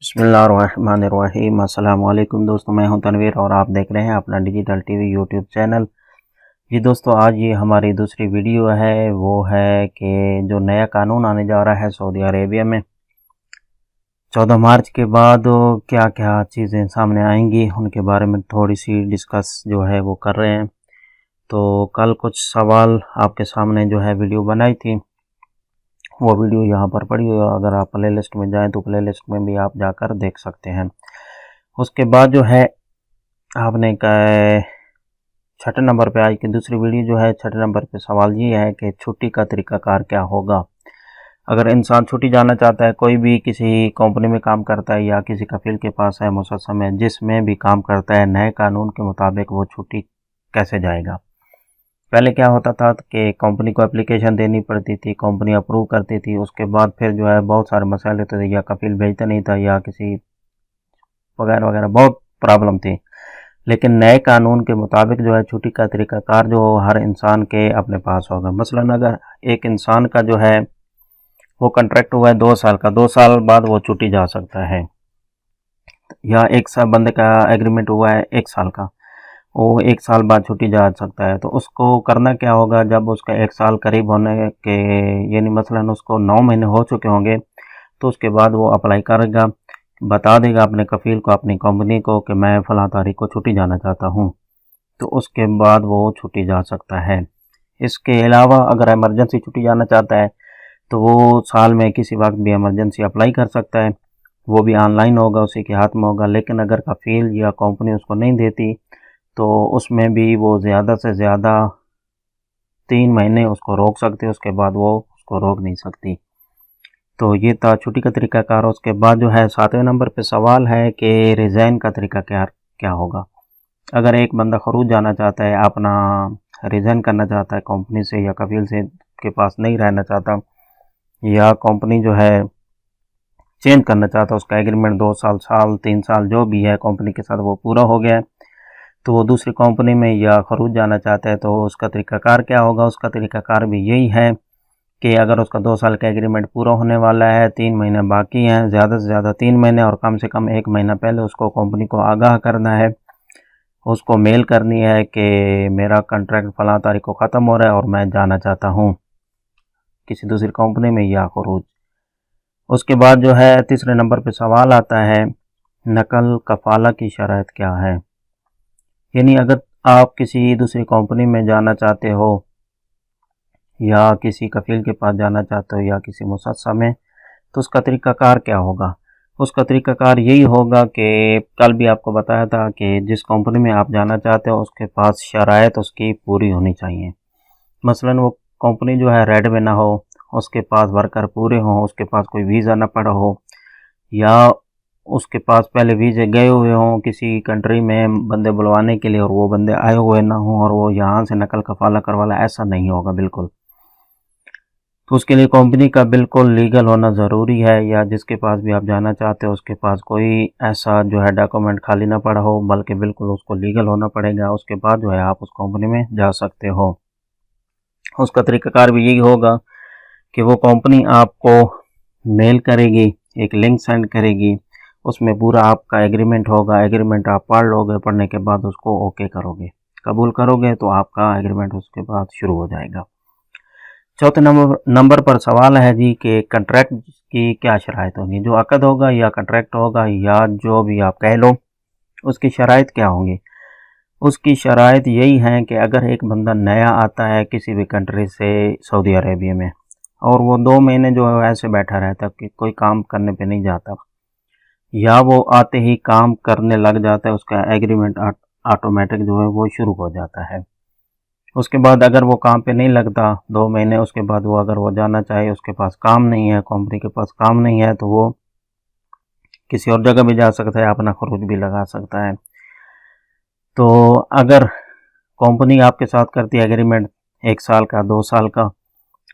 बिस्मिल्लाहिर्रहमानिर्रहीम। अस्सलाम वालेकुम दोस्तों, मैं हूं तनवीर और आप देख रहे हैं अपना डिजिटल टीवी यूट्यूब चैनल। जी दोस्तों, आज ये हमारी दूसरी वीडियो है। वो है कि जो नया कानून आने जा रहा है सऊदी अरेबिया में 14 मार्च के बाद क्या क्या चीज़ें सामने आएंगी उनके बारे में थोड़ी सी डिस्कस जो है वो कर रहे हैं। तो कल कुछ सवाल आपके सामने जो है वीडियो बनाई थी, वो वीडियो यहाँ पर पड़ी हुई है। अगर आप प्ले लिस्ट में जाएँ तो प्ले लिस्ट में भी आप जाकर देख सकते हैं। उसके बाद जो है आपने छठे नंबर पे आज की दूसरी वीडियो जो है, छठे नंबर पे सवाल ये है कि छुट्टी का तरीक़ाकार क्या होगा। अगर इंसान छुट्टी जाना चाहता है, कोई भी किसी कंपनी में काम करता है या किसी कफ़ील के पास है, मुसलसल है, जिसमें भी काम करता है, नए कानून के मुताबिक वो छुट्टी कैसे जाएगा। पहले क्या होता था कि कंपनी को एप्लीकेशन देनी पड़ती थी, कंपनी अप्रूव करती थी, उसके बाद फिर जो है बहुत सारे मसाइल होते थे, या कफ़ील भेजता नहीं था या किसी वगैरह वगैरह बहुत प्रॉब्लम थी। लेकिन नए कानून के मुताबिक जो है छुट्टी का तरीक़ाकार जो हर इंसान के अपने पास होगा। मसलन अगर एक इंसान का जो है वो कॉन्ट्रैक्ट हुआ है 2 साल का, 2 साल बाद वो छुट्टी जा सकता है, या 1 साल बंदे का एग्रीमेंट हुआ है 1 साल का, वो 1 साल बाद छुट्टी जा सकता है। तो उसको करना क्या होगा, जब उसका 1 साल करीब होने के यानी मसलन उसको 9 महीने हो चुके होंगे, तो उसके बाद वो अप्लाई करेगा, बता देगा अपने कफ़ील को, अपनी कंपनी को कि मैं फ़लाँ तारीख को छुट्टी जाना चाहता हूँ, तो उसके बाद वो छुट्टी जा सकता है। इसके अलावा अगर इमरजेंसी छुट्टी जाना चाहता है तो वो साल में किसी वक्त भी इमरजेंसी अप्लाई कर सकता है, वो भी ऑनलाइन होगा, उसी के हाथ में होगा। लेकिन अगर कफ़ील या कंपनी उसको नहीं देती तो उसमें भी वो ज़्यादा से ज़्यादा 3 महीने उसको रोक सकती है, उसके बाद वो उसको रोक नहीं सकती। तो ये था छुट्टी का तरीक़ाकार। उसके बाद जो है 7वें नंबर पे सवाल है कि रिज़ाइन का तरीका क्या होगा। अगर एक बंदा ख़ुरूज जाना चाहता है, अपना रिज़ाइन करना चाहता है कंपनी से या कफ़ील से के पास नहीं रहना चाहता, या कंपनी जो है चेंज करना चाहता है, उसका एग्रीमेंट 2 साल 3 साल जो भी है कंपनी के साथ वो पूरा हो गया है, तो वो दूसरी कंपनी में या ख़ुरूज जाना चाहता है, तो उसका तरीक़ाकार क्या होगा। उसका तरीक़ाकार भी यही है कि अगर उसका 2 साल का एग्रीमेंट पूरा होने वाला है, 3 महीने बाकी हैं, ज़्यादा से ज़्यादा 3 महीने और कम से कम 1 महीना पहले उसको कंपनी को आगाह करना है, उसको मेल करनी है कि मेरा कॉन्ट्रैक्ट फ़लाँ तारीख को ख़त्म हो रहा है और मैं जाना चाहता हूँ किसी दूसरी कंपनी में या ख़ुरूज। उसके बाद जो है तीसरे नंबर पे सवाल आता है नकल कफ़ाला की शर्त क्या है। यानी अगर आप किसी दूसरी कंपनी में जाना चाहते हो या किसी कफ़ील के पास जाना चाहते हो या किसी मुसस्सा में, तो उसका तरीक़ाकार क्या होगा। उसका तरीक़ाकार यही होगा कि कल भी आपको बताया था कि जिस कंपनी में आप जाना चाहते हो उसके पास शराइत उसकी पूरी होनी चाहिए। मसलन वो कंपनी जो है रेड में ना हो, उसके पास वर्कर पूरे हों, उसके पास कोई वीज़ा ना पड़ा हो, या उसके पास पहले वीज़े गए हुए हों किसी कंट्री में बंदे बुलवाने के लिए और वो बंदे आए हुए ना हों और वो यहाँ से नकल कफ़ाला करवाला, ऐसा नहीं होगा बिल्कुल। तो उसके लिए कंपनी का बिल्कुल लीगल होना ज़रूरी है, या जिसके पास भी आप जाना चाहते हो उसके पास कोई ऐसा जो है डॉक्यूमेंट खाली ना पड़ा हो, बल्कि बिल्कुल उसको लीगल होना पड़ेगा। उसके बाद जो है आप उस कंपनी में जा सकते हो। उसका तरीक़ाकार भी यही होगा कि वो कंपनी आपको मेल करेगी, एक लिंक सेंड करेगी, उसमें पूरा आपका एग्रीमेंट होगा, एग्रीमेंट आप पढ़ लोगे, पढ़ने के बाद उसको ओके करोगे, कबूल करोगे, तो आपका एग्रीमेंट उसके बाद शुरू हो जाएगा। चौथे नंबर पर सवाल है जी कि कॉन्ट्रैक्ट की क्या शराइत होंगी। जो अक़द होगा या कॉन्ट्रैक्ट होगा या जो भी आप कह लो, उसकी शराइत क्या होंगी। उसकी शराइत यही है कि अगर एक बंदा नया आता है किसी भी कंट्री से सऊदी अरेबिया में, और वो 2 महीने जो है ऐसे बैठा रहता है कि कोई काम करने पे नहीं जाता, या वो आते ही काम करने लग जाता है, उसका एग्रीमेंट ऑटोमेटिक जो है वो शुरू हो जाता है। उसके बाद अगर वो काम पे नहीं लगता 2 महीने, उसके बाद वो अगर वो जाना चाहे, उसके पास काम नहीं है, कंपनी के पास काम नहीं है, तो वो किसी और जगह भी जा सकता है, अपना ख़ुरूज भी लगा सकता है। तो अगर कंपनी आपके साथ करती है एग्रीमेंट 1 साल का, 2 साल का,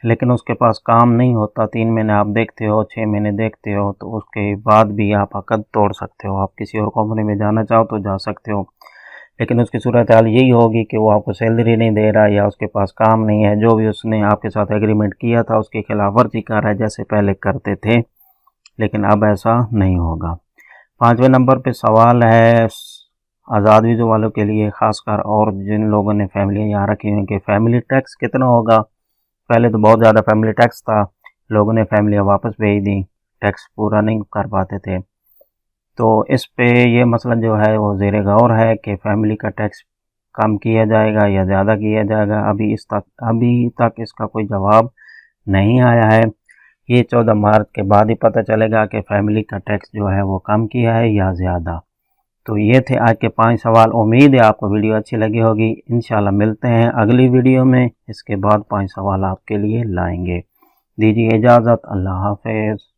लेकिन उसके पास काम नहीं होता, 3 महीने आप देखते हो, 6 महीने देखते हो, तो उसके बाद भी आप अक़द तोड़ सकते हो। आप किसी और कंपनी में जाना चाहो तो जा सकते हो, लेकिन उसकी सूरत हाल यही होगी कि वो आपको सैलरी नहीं दे रहा, या उसके पास काम नहीं है, जो भी उसने आपके साथ एग्रीमेंट किया था उसकी खिलाफ वर्जी कर रहा है, जैसे पहले करते थे, लेकिन अब ऐसा नहीं होगा। 5वें नंबर पे सवाल है आज़ाद वीज़ा वालों के लिए ख़ासकर, और जिन लोगों ने फैमिली यहाँ रखी हुई कि फैमिली टैक्स कितना होगा। पहले तो बहुत ज़्यादा फैमिली टैक्स था, लोगों ने फैमिलियाँ वापस भेज दी, टैक्स पूरा नहीं कर पाते थे। तो इस पे ये मसला जो है वो ज़ेर गौर है कि फैमिली का टैक्स कम किया जाएगा या ज़्यादा किया जाएगा। अभी तक इसका कोई जवाब नहीं आया है। ये 14 मार्च के बाद ही पता चलेगा कि फैमिली का टैक्स जो है वो कम किया है या ज़्यादा। तो ये थे आज के 5 सवाल। उम्मीद है आपको वीडियो अच्छी लगी होगी। इंशाल्लाह मिलते हैं अगली वीडियो में, इसके बाद 5 सवाल आपके लिए लाएंगे। दीजिए इजाज़त, अल्लाह हाफ़िज़।